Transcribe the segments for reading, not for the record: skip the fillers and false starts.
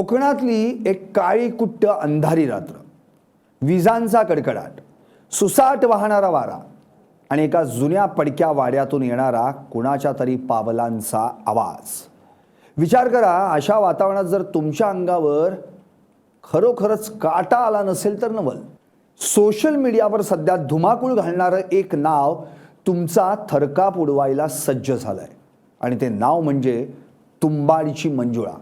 कोकणातली एक काळी कुट्ट अंधारी रात्र, विजांचा कडकडाट, सुसाट वाहणारा वारा आणि एका जुन्या पडक्या वाड्यातून येणारा कुणाच्या तरी पावलांचा आवाज. विचार करा, अशा वातावरणात जर तुमच्या अंगावर खरोखरच काटा आला नसेल तर नवल. सोशल मीडियावर सध्या धुमाकूळ घालणारं एक नाव तुमचा थरकाप उडवायला सज्ज झालंय आणि ते नाव म्हणजे तुंबाडची मंजुळा.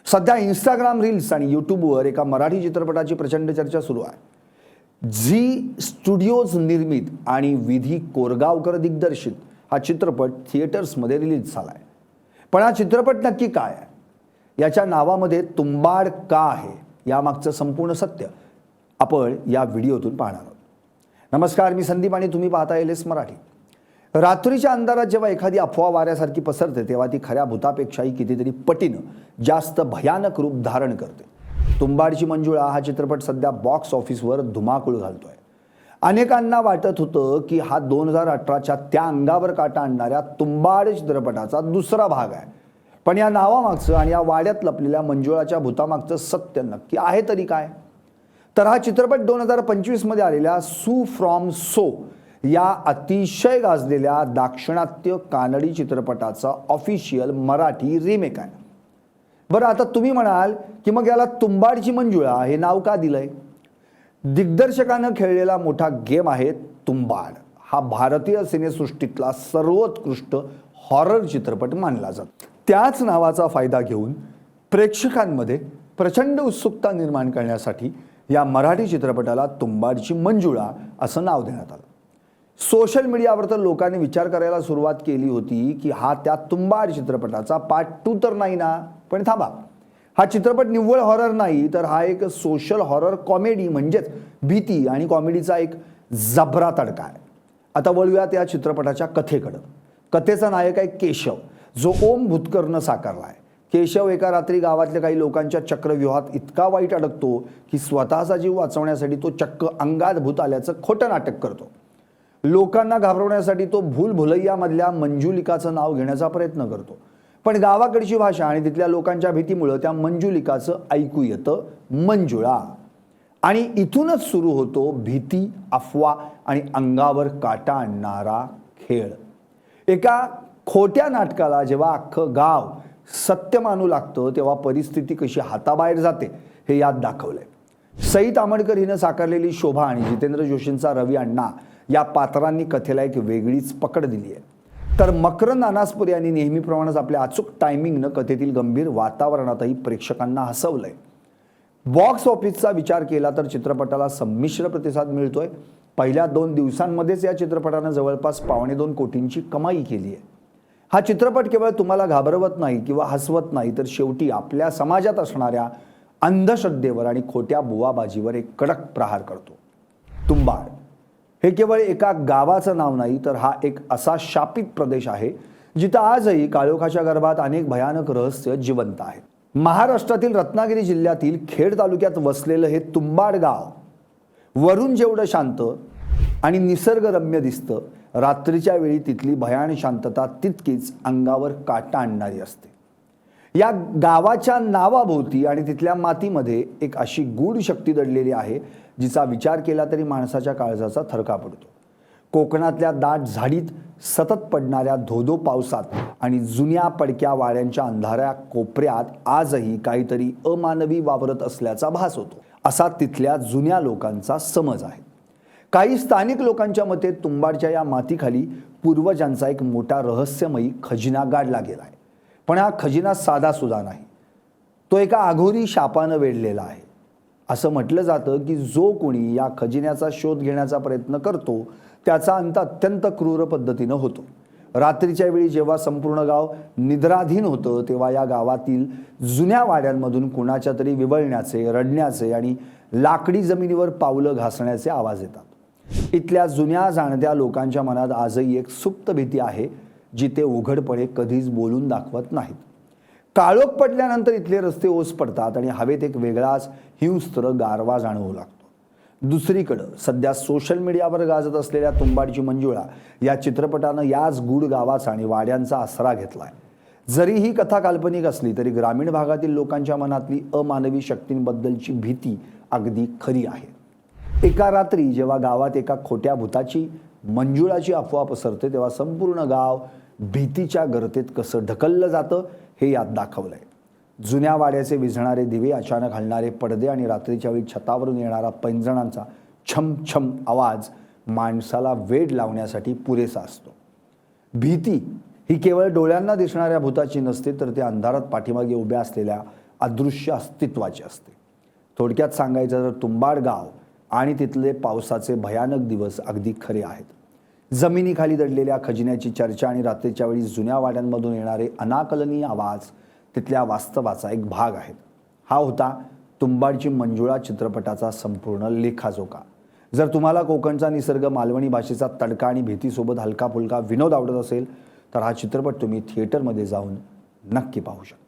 सध्या इंस्टाग्राम रील्स आणि यूट्यूबवर एका मराठी चित्रपटाची प्रचंड चर्चा सुरू आहे. झी स्टुडिओज निर्मित आणि विधी कोरगावकर दिग्दर्शित हा चित्रपट थिएटर्समध्ये रिलीज झाला आहे. पण हा चित्रपट नक्की काय आहे, याच्या नावामध्ये तुंबाड का आहे, यामागचं संपूर्ण सत्य आपण या व्हिडिओतून पाहणार आहोत. नमस्कार, मी संदीप आणि तुम्ही पाहता LS मराठी. रात्रीच्या अंधारात जेव्हा एखादी अफवा वाऱ्यासारखी पसरते तेव्हा ती खऱ्या भूतापेक्षाही कितीतरी पटीनं जास्त भयानक रूप धारण करते. तुंबाडची मंजुळा हा चित्रपट सध्या बॉक्स ऑफिसवर धुमाकूळ घालतोय. अनेकांना वाटत होतं की हा 2018च्या त्या अंगावर काटा आणणाऱ्या तुंबाड चित्रपटाचा दुसरा भाग आहे. पण या नावामागचं आणि या वाड्यात लपलेल्या मंजुळाच्या भूतामागचं सत्य नक्की आहे तरी काय? तर हा चित्रपट 2025 मध्ये आलेल्या सू फ्रॉम सो या अतिशय गाजलेल्या दाक्षिणात्य कानडी चित्रपटाचा ऑफिशियल मराठी रिमेक आहे. बरं, आता तुम्ही म्हणाल की मग याला तुंबाडची मंजुळा हे नाव का दिलंय? दिग्दर्शकानं खेळलेला मोठा गेम आहे तुंबाड. हा भारतीय सिनेसृष्टीतला सर्वोत्कृष्ट हॉरर चित्रपट मानला जातो. त्याच नावाचा फायदा घेऊन प्रेक्षकांमध्ये प्रचंड उत्सुकता निर्माण करण्यासाठी या मराठी चित्रपटाला तुंबाडची मंजुळा असं नाव देण्यात आलं. सोशल मीडियावर तर लोकांनी विचार करायला सुरुवात केली होती की हा त्या तुंबाड चित्रपटाचा पार्ट 2 तर नाही ना. पण थांबा, हा चित्रपट निव्वळ हॉरर नाही, तर हा एक सोशल हॉरर कॉमेडी म्हणजेच भीती आणि कॉमेडीचा एक जबरा तडका आहे. आता वळूयात या चित्रपटाच्या कथेकडं. कथेचा नायक आहे केशव, जो ओम भूतकरनं साकारला आहे. केशव एका रात्री गावातल्या काही लोकांच्या चक्रव्यूहात इतका वाईट अडकतो की स्वतःचा जीव वाचवण्यासाठी तो चक्क अंगात भूत आल्याचं खोटं नाटक करतो. लोकांना घाबरवण्यासाठी तो भूल भुलैयामधल्या मंजुलिकाचं नाव घेण्याचा प्रयत्न करतो. पण गावाकडची भाषा आणि तिथल्या लोकांच्या भीतीमुळं त्या मंजुलिकाचं ऐकू येतं मंजुळा. आणि इथूनच सुरू होतो भीती, अफवा आणि अंगावर काटा आणणारा खेळ. एका खोट्या नाटकाला जेव्हा अख्खं गाव सत्य मानू लागतं तेव्हा परिस्थिती कशी हाताबाहेर जाते हे यात दाखवलंय. सई तामणकर हिनं साकारलेली शोभा आणि जितेंद्र जोशींचा रवी अण्णा या पात्रांनी कथेला एक वेगळीच पकड दिली आहे. तर मकरंद अनासपुरे यांनी नेहमीप्रमाणेच आपल्या अचूक टायमिंगनं कथेतील गंभीर वातावरणातही प्रेक्षकांना हसवलंय. बॉक्स ऑफिसचा विचार केला तर चित्रपटाला संमिश्र प्रतिसाद मिळतोय. पहिल्या 2 दिवसांमध्येच या चित्रपटानं जवळपास 2.25 कोटींची कमाई केली आहे. हा चित्रपट केवळ तुम्हाला घाबरवत नाही किंवा हसवत नाही, तर शेवटी आपल्या समाजात असणाऱ्या अंधश्रद्धेवर आणि खोट्या बुवाबाजीवर एक कडक प्रहार करतो. तुंबाड हे केवळ एका गावाचं नाव नाही, तर हा एक असा शापित प्रदेश आहे जिथं आजही काळोखाच्या गर्भात अनेक भयानक रहस्य जिवंत आहेत. महाराष्ट्रातील रत्नागिरी जिल्ह्यातील खेड तालुक्यात वसलेलं हे तुंबाड गाव वरून जेवढं शांत आणि निसर्गरम्य दिसतं, रात्रीच्या वेळी तिथली भयान शांतता तितकीच अंगावर काटा आणणारी असते. या गावाच्या नावाभोवती आणि तिथल्या मातीमध्ये एक अशी गूढ शक्ती दडलेली आहे जिचा विचार केला तरी माणसाच्या काळजाचा थरका पडतो. कोकणातल्या दाट झाडीत सतत पडणाऱ्या धोधो पावसात आणि जुन्या पडक्या वाड्यांच्या अंधाऱ्या कोपऱ्यात आजही काहीतरी अमानवी वावरत असल्याचा भास होतो, असा तिथल्या जुन्या लोकांचा समज आहे. काही स्थानिक लोकांच्या मते तुंबाडच्या या मातीखाली पूर्वजांचा एक मोठा रहस्यमयी खजिना गाडला गेला आहे. पण हा खजिना साधा सुद्धा नाही, तो एका अघोरी शापानं वेढलेला आहे. असं म्हटलं जातं की जो कोणी या खजिन्याचा शोध घेण्याचा प्रयत्न करतो त्याचा अंत अत्यंत क्रूर पद्धतीनं होतो. रात्रीच्या वेळी जेव्हा संपूर्ण गाव निद्राधीन होतं तेव्हा या गावातील जुन्या वाड्यांमधून कुणाच्या तरी विवळण्याचे, रडण्याचे आणि लाकडी जमिनीवर पावलं घासण्याचे आवाज येतात. इथल्या जुन्या जाणत्या लोकांच्या मनात आजही एक सुप्त भीती आहे जी ते उघडपणे कधीच बोलून दाखवत नाहीत. काळोख पडल्यानंतर इथले रस्ते ओस पडतात आणि हवेत एक वेगळाच हिंस्त्र गारवा जाणवू लागतो. दुसरीकडं सध्या सोशल मीडियावर गाजत असलेल्या तुंबाडची मंजुळा या चित्रपटानं याच गूढ गावाचा आणि वाड्यांचा आसरा घेतलाय. जरी ही कथा काल्पनिक असली तरी ग्रामीण भागातील लोकांच्या मनातली अमानवी शक्तींबद्दलची भीती अगदी खरी आहे। एका रात्री जेव्हा गावात एका खोट्या भूताची मंजुळाची अफवा पसरते तेव्हा संपूर्ण गाव भीतीच्या गर्तेत कसं ढकललं जातं हे यात दाखवलंय। जुन्या वाड्याचे विझणारे दिवे, अचानक हलणारे पडदे आणि रात्रीच्या वेळी छतावरून येणारा पैंजणांचा छम छम आवाज माणसाला वेड लावण्यासाठी पुरेसा असतो। भीती ही केवळ डोळ्यांना दिसणाऱ्या भूताची नसते, तर ते अंधारात पाठीमागे उभ्या असलेल्या अदृश्य अस्तित्वाची असते। थोडक्यात सांगायचं तर तुंबाड गाव आणि तिथले पावसाचे भयानक दिवस अगदी खरे आहेत। जमिनीखाली दडलेल्या खजिन्याची चर्चा आणि रात्रीच्या वेळी जुन्या वाड्यांमधून येणारे अनाकलनीय आवाज तिथल्या वास्तवाचा एक भाग आहेत। हा होता तुंबाडची मंजुळा चित्रपटाचा संपूर्ण लेखाजोखा। जर तुम्हाला कोकणचा निसर्ग, मालवणी भाषेचा तडका आणि भीतीसोबत हलका फुलका विनोद आवडत असेल तर हा चित्रपट तुम्ही थिएटरमध्ये जाऊन नक्की पाहू शकता।